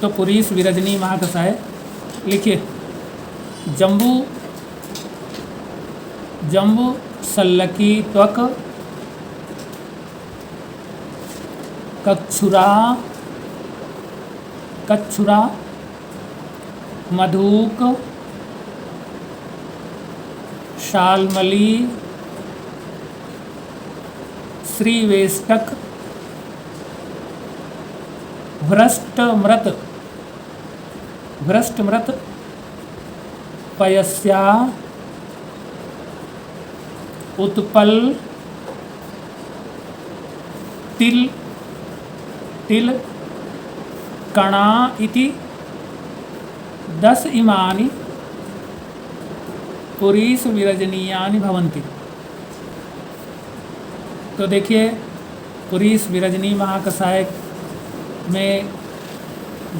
तो पुरीस विरजनी महाकषाय लिखिए। जम्बू सल्लकी त्वक कच्छुरा मधुक शालमली श्रीवेष्टक भ्रष्टमृत पयस्या उत्पल तिल कणा इति 10 इमानि पुरीस विरजनीयानि भवन्ति। तो देखिए पुरीस विरजनी महाकषाय में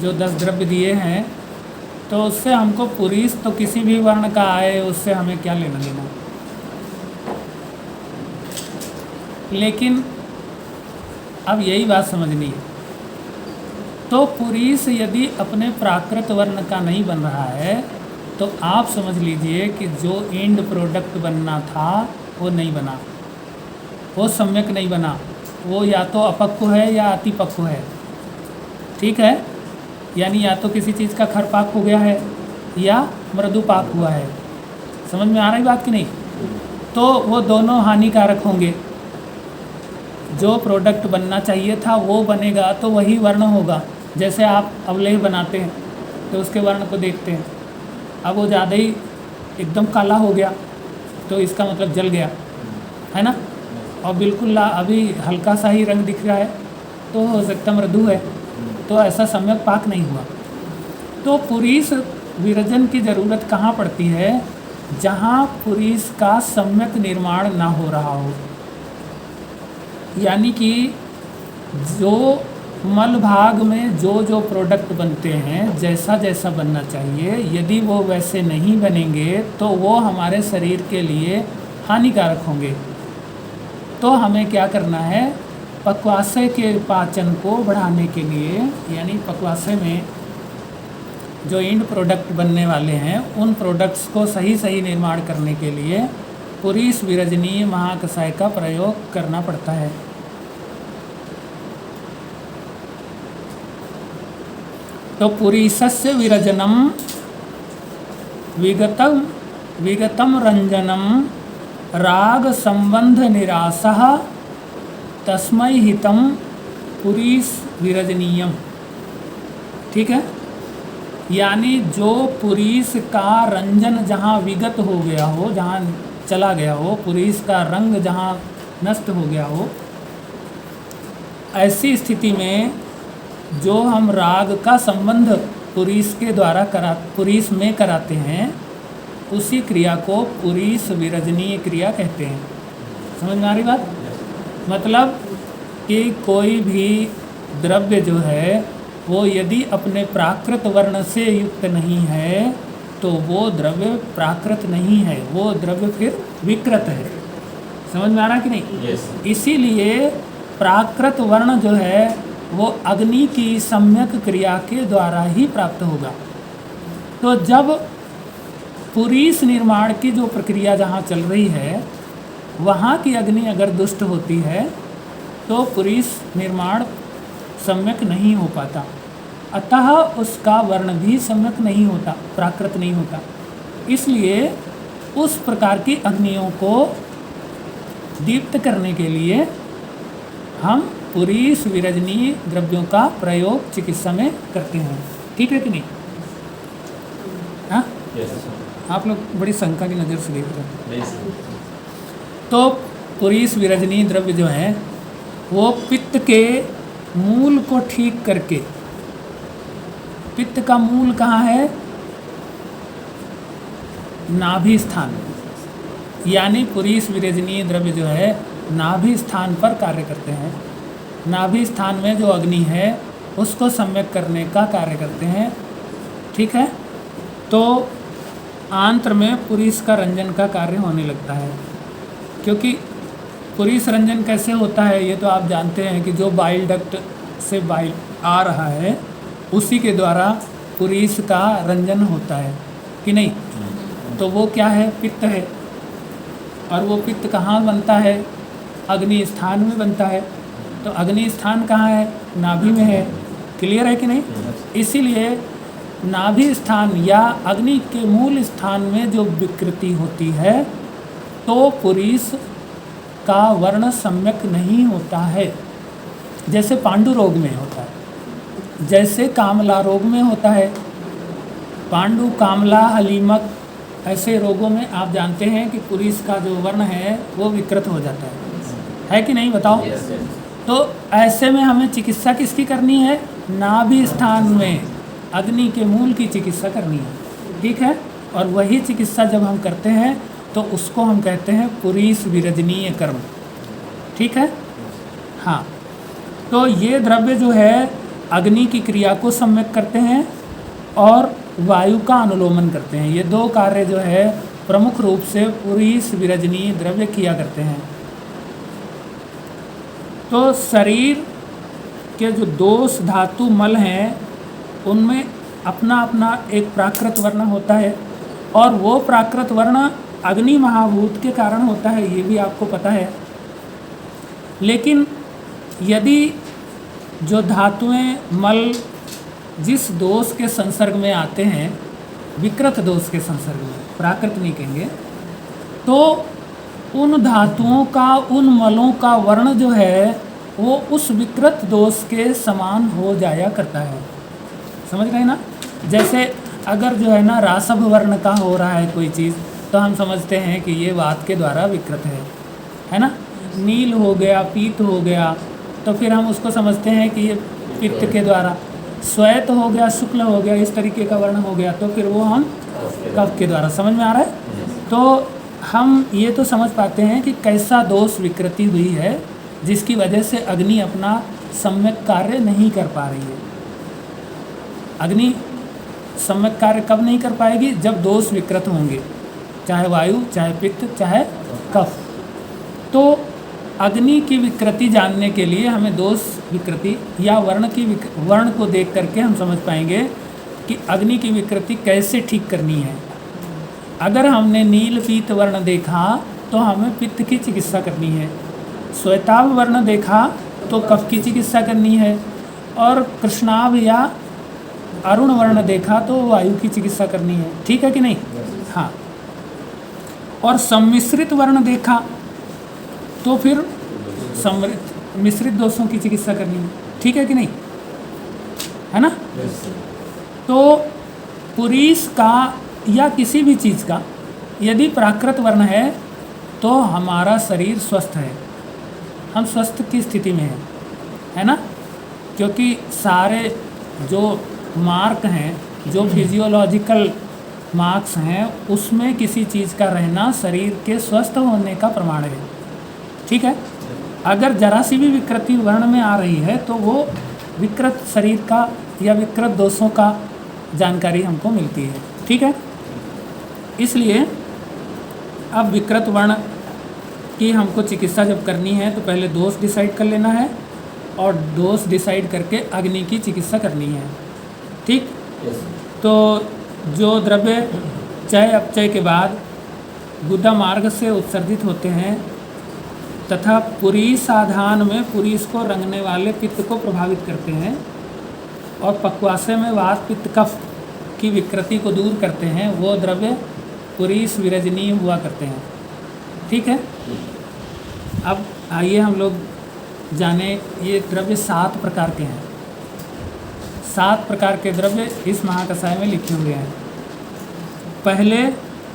जो 10 द्रव्य दिए हैं, तो उससे हमको पुरीस तो किसी भी वर्ण का आए उससे हमें क्या लेना देना। लेकिन अब यही बात समझनी है। तो पुरीस यदि अपने प्राकृत वर्ण का नहीं बन रहा है तो आप समझ लीजिए कि जो एंड प्रोडक्ट बनना था वो नहीं बना, वो सम्यक नहीं बना, वो या तो अपक्व है या अतिपक्व है। ठीक है, यानी या तो किसी चीज़ का खरपाक हो गया है या मृदुपाक हुआ है। समझ में आ रही बात कि नहीं? तो वो दोनों हानिकारक होंगे। जो प्रोडक्ट बनना चाहिए था वो बनेगा तो वही वर्ण होगा। जैसे आप अवलेह बनाते हैं तो उसके वर्ण को देखते हैं, अब वो ज़्यादा ही एकदम काला हो गया तो इसका मतलब जल गया है ना, और बिल्कुल अभी हल्का सा ही रंग दिख रहा है तो हो सकता मृदु है, तो ऐसा सम्यक पाक नहीं हुआ। तो पुरीस विरजन की ज़रूरत कहाँ पड़ती है? जहाँ पुरीस का सम्यक निर्माण ना हो रहा हो, यानी कि जो मल भाग में जो प्रोडक्ट बनते हैं जैसा जैसा बनना चाहिए, यदि वो वैसे नहीं बनेंगे तो वो हमारे शरीर के लिए हानिकारक होंगे। तो हमें क्या करना है? पक्वाशय के पाचन को बढ़ाने के लिए, यानी पक्वाशय में जो एंड प्रोडक्ट बनने वाले हैं उन प्रोडक्ट्स को सही सही निर्माण करने के लिए पुरीस विरजनीय महाकषाय का प्रयोग करना पड़ता है। तो पुरीसस्य विरजनम विगतम रंजनम राग संबंध निरासः तस्मै हितम पुरीस विरजनीयम। ठीक है, यानी जो पुरीस का रंजन जहाँ विगत हो गया हो, जहाँ चला गया हो, पुरीस का रंग जहाँ नष्ट हो गया हो, ऐसी स्थिति में जो हम राग का संबंध पुरीस के द्वारा पुरीस में कराते हैं उसी क्रिया को पुरीस विरजनीय क्रिया कहते हैं। समझ में आ रही बात? मतलब कि कोई भी द्रव्य जो है वो यदि अपने प्राकृत वर्ण से युक्त नहीं है तो वो द्रव्य प्राकृत नहीं है, वो द्रव्य फिर विकृत है। समझ में आ रहा कि नहीं? yes. इसीलिए प्राकृत वर्ण जो है वो अग्नि की सम्यक क्रिया के द्वारा ही प्राप्त होगा। तो जब पुरीस निर्माण की जो प्रक्रिया जहाँ चल रही है वहाँ की अग्नि अगर दुष्ट होती है तो पुरीस निर्माण सम्यक नहीं हो पाता, अतः उसका वर्ण भी सम्यक नहीं होता, प्राकृत नहीं होता। इसलिए उस प्रकार की अग्नियों को दीप्त करने के लिए हम पुरीस विरजनीय द्रव्यों का प्रयोग चिकित्सा में करते हैं। ठीक है कि नहीं? हाँ, आप लोग बड़ी शंका की नज़र से देख रहे हैं। तो पुरीस विरजनीय द्रव्य जो हैं वो पित्त के मूल को ठीक करके, पित्त का मूल कहाँ है? नाभि स्थान, यानी पुरीस विरजनीय द्रव्य जो है नाभि स्थान पर कार्य करते हैं। नाभि स्थान में जो अग्नि है उसको सम्यक करने का कार्य करते हैं। ठीक है, तो आंत्र में पुरीस का रंजन का कार्य होने लगता है। क्योंकि पुरीस रंजन कैसे होता है ये तो आप जानते हैं कि जो बाइल डक्ट से बाइल आ रहा है उसी के द्वारा पुरीस का रंजन होता है कि नहीं। तो वो क्या है, पित्त है। और वो पित्त कहाँ बनता है, अग्नि स्थान में बनता है। तो अग्नि स्थान कहाँ है, नाभि में है। क्लियर है कि नहीं। इसीलिए नाभि स्थान या अग्नि के मूल स्थान में जो विकृति होती है तो पुरीस का वर्ण सम्यक नहीं होता है। जैसे पांडु रोग में होता है, जैसे कामला रोग में होता है। पांडु, कामला, हलीमक ऐसे रोगों में आप जानते हैं कि पुरीस का जो वर्ण है वो विकृत हो जाता है कि नहीं, बताओ। तो ऐसे में हमें चिकित्सा किसकी करनी है, नाभि स्थान में अग्नि के मूल की चिकित्सा करनी है, ठीक है। और वही चिकित्सा जब हम करते हैं तो उसको हम कहते हैं पुरीस विरजनीय कर्म, ठीक है। हाँ, तो ये द्रव्य जो है अग्नि की क्रिया को सम्यक करते हैं और वायु का अनुलोमन करते हैं। ये दो कार्य जो है प्रमुख रूप से पुरीस विरजनीय द्रव्य किया करते हैं। तो शरीर के जो दोष धातु मल हैं उनमें अपना अपना एक प्राकृत वर्ण होता है और वो प्राकृत वर्ण अग्नि महाभूत के कारण होता है, ये भी आपको पता है। लेकिन यदि जो धातुएं मल जिस दोष के संसर्ग में आते हैं, विकृत दोष के संसर्ग में, प्राकृत नहीं कहेंगे, तो उन धातुओं का, उन मलों का वर्ण जो है वो उस विकृत दोष के समान हो जाया करता है। समझ गए ना। जैसे अगर जो है ना रासभ वर्ण का हो रहा है कोई चीज़ तो हम समझते हैं कि ये वात के द्वारा विकृत है ना। नील हो गया, पीत हो गया, तो फिर हम उसको समझते हैं कि ये पित्त के द्वारा। श्वेत हो गया, शुक्ल हो गया, इस तरीके का वर्ण हो गया तो फिर वो हम कफ के द्वारा। समझ में आ रहा है। तो हम ये तो समझ पाते हैं कि कैसा दोष विकृति हुई है जिसकी वजह से अग्नि अपना सम्यक कार्य नहीं कर पा रही है। अग्नि सम्यक कार्य कब नहीं कर पाएगी, जब दोष विकृत होंगे, चाहे वायु, चाहे पित्त, चाहे कफ। तो अग्नि की विकृति जानने के लिए हमें दोष विकृति या वर्ण को देख करके हम समझ पाएंगे कि अग्नि की विकृति कैसे ठीक करनी है। अगर हमने नील पीत वर्ण देखा तो हमें पित्त की चिकित्सा करनी है, श्वेताभ वर्ण देखा तो कफ की चिकित्सा करनी है, और कृष्णाभ या अरुण वर्ण देखा तो वायु की चिकित्सा करनी है, ठीक है कि नहीं। हाँ, और सम्मिश्रित वर्ण देखा तो फिर मिश्रित दोषों की चिकित्सा करनी है, ठीक है कि नहीं, है ना। तो पुरीस का या किसी भी चीज़ का यदि प्राकृत वर्ण है तो हमारा शरीर स्वस्थ है, हम स्वस्थ की स्थिति में हैं, है ना। क्योंकि सारे जो मार्क हैं, जो फिजियोलॉजिकल मार्क्स हैं, उसमें किसी चीज़ का रहना शरीर के स्वस्थ होने का प्रमाण है, ठीक है। अगर जरा सी भी विकृति वर्ण में आ रही है तो वो विकृत शरीर का या विकृत दोषों का जानकारी हमको मिलती है, ठीक है। इसलिए अब विकृत वर्ण की हमको चिकित्सा जब करनी है तो पहले दोष डिसाइड कर लेना है और दोष डिसाइड करके अग्नि की चिकित्सा करनी है, ठीक। तो जो द्रव्य चय अपचय के बाद गुदा मार्ग से उत्सर्जित होते हैं तथा पुरीस आधान में पुरीस को रंगने वाले पित्त को प्रभावित करते हैं और पक्वाशय में वात पित्त कफ की विकृति को दूर करते हैं, वो द्रव्य पुरीस विरजनीय हुआ करते हैं, ठीक है। अब आइए हम लोग जाने ये द्रव्य 7 प्रकार के हैं। 7 प्रकार के द्रव्य इस महाकषाय में लिखे हुए हैं। पहले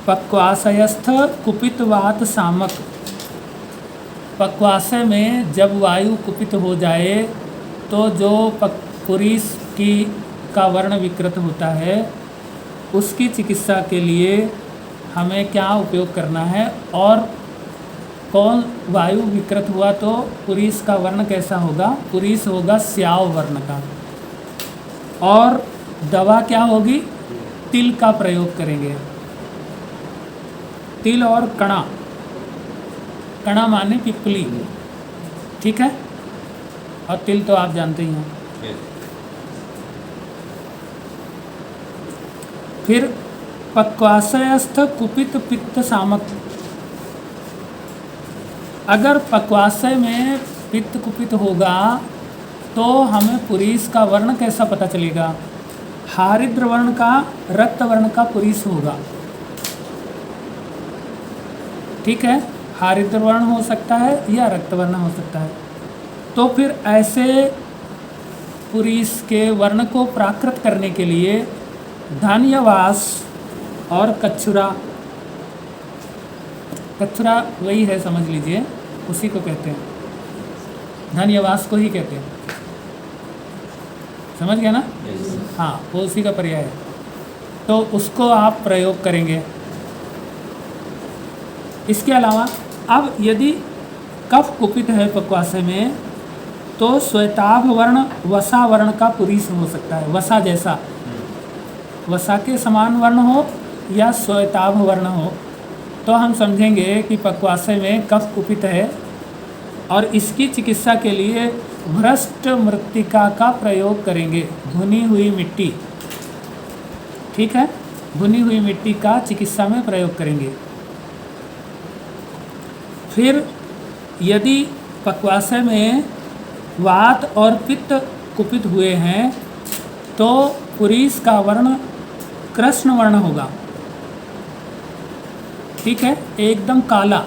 पक्वाशयस्थ कुपित वात सामक। पक्वाशय में जब वायु कुपित हो जाए तो जो पुरीस का वर्ण विकृत होता है उसकी चिकित्सा के लिए हमें क्या उपयोग करना है, और कौन वायु विकृत हुआ तो पुरीस का वर्ण कैसा होगा, पुरीस होगा स्याव वर्ण का, और दवा क्या होगी, तिल का प्रयोग करेंगे। तिल और कणा, कणा माने पिपली, ठीक है, और तिल तो आप जानते ही हैं। फिर पक्वाशयस्थ कुपित पित्त सामक, अगर पक्वाशय में पित्त कुपित होगा तो हमें पुरीस का वर्ण कैसा पता चलेगा? हारिद्र वर्ण का, रक्त वर्ण का पुरीस होगा। ठीक है, हारिद्र वर्ण हो सकता है या रक्त वर्ण हो सकता है। तो फिर ऐसे पुरीस के वर्ण को प्राकृत करने के लिए धान्यवास और कच्छुरा, कच्छुरा वही है, समझ लीजिए, उसी को कहते हैं, धान्यवास को ही कहते हैं। समझ गया ना? हाँ, वो उसी का पर्याय है। तो उसको आप प्रयोग करेंगे। इसके अलावा अब यदि कफ कुपित है पक्वाशय में तो श्वेताभ वर्ण वसा वर्ण का पुरीस हो सकता है। वसा जैसा, वसा के समान वर्ण हो या श्वेताभ वर्ण हो, तो हम समझेंगे कि पक्वाशय में कफ कुपित है और इसकी चिकित्सा के लिए भ्रष्ट मृत्तिका का प्रयोग करेंगे, भुनी हुई मिट्टी। ठीक है, भुनी हुई मिट्टी का चिकित्सा में प्रयोग करेंगे। फिर यदि पक्वाशय में वात और पित्त कुपित हुए हैं तो पुरीस का वर्ण कृष्ण वर्ण होगा। ठीक है, एकदम काला।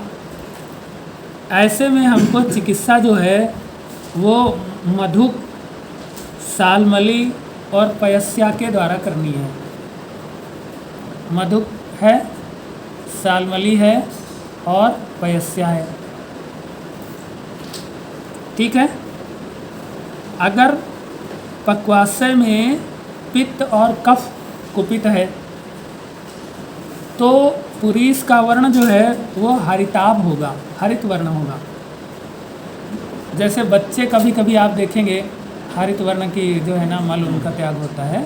ऐसे में हमको चिकित्सा जो है वो मधुक, सालमली और पयस्या के द्वारा करनी है। मधुक है, सालमली है और पयस्या है। ठीक है, अगर पक्वाशय में पित्त और कफ कुपित है तो पुरीस का वर्ण जो है वो हरिताभ होगा, हरित वर्ण होगा। जैसे बच्चे कभी कभी आप देखेंगे हरित वर्ण की जो है ना मल उनका त्याग होता है,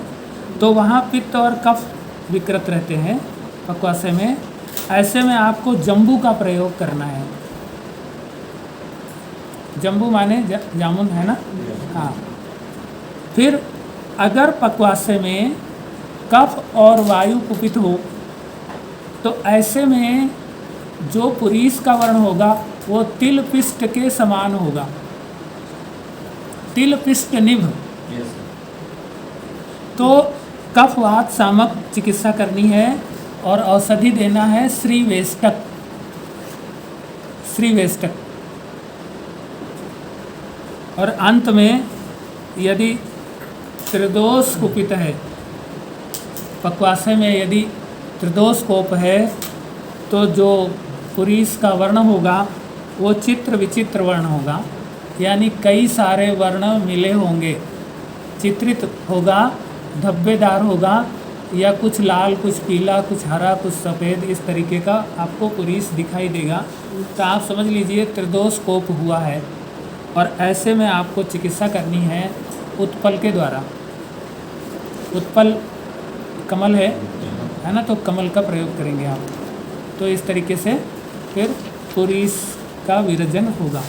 तो वहाँ पित्त और कफ विकृत रहते हैं पक्वाशय में। ऐसे में आपको जम्बू का प्रयोग करना है। जम्बू माने जामुन है ना? हाँ। फिर अगर पक्वाशय में कफ और वायु कुपित हो तो ऐसे में जो पुरीस का वर्ण होगा वो तिल पिष्ट के समान होगा, तिल पिष्ट निभ। तो कफवात सामक चिकित्सा करनी है और औषधि देना है श्रीवेष्टक, श्रीवेष्टक। और अंत में यदि त्रिदोष कुपित है पक्वाशय में, यदि त्रिदोष कोप है तो जो पुरीस का वर्ण होगा वो चित्र विचित्र वर्ण होगा, यानी कई सारे वर्ण मिले होंगे। चित्रित होगा, धब्बेदार होगा, या कुछ लाल, कुछ पीला, कुछ हरा, कुछ सफ़ेद, इस तरीके का आपको पुरीस दिखाई देगा। तो आप समझ लीजिए त्रिदोष कोप हुआ है। और ऐसे में आपको चिकित्सा करनी है उत्पल के द्वारा। उत्पल कमल है ना, तो कमल का प्रयोग करेंगे आप। तो इस तरीके से फिर पुरीस का विरजन होगा।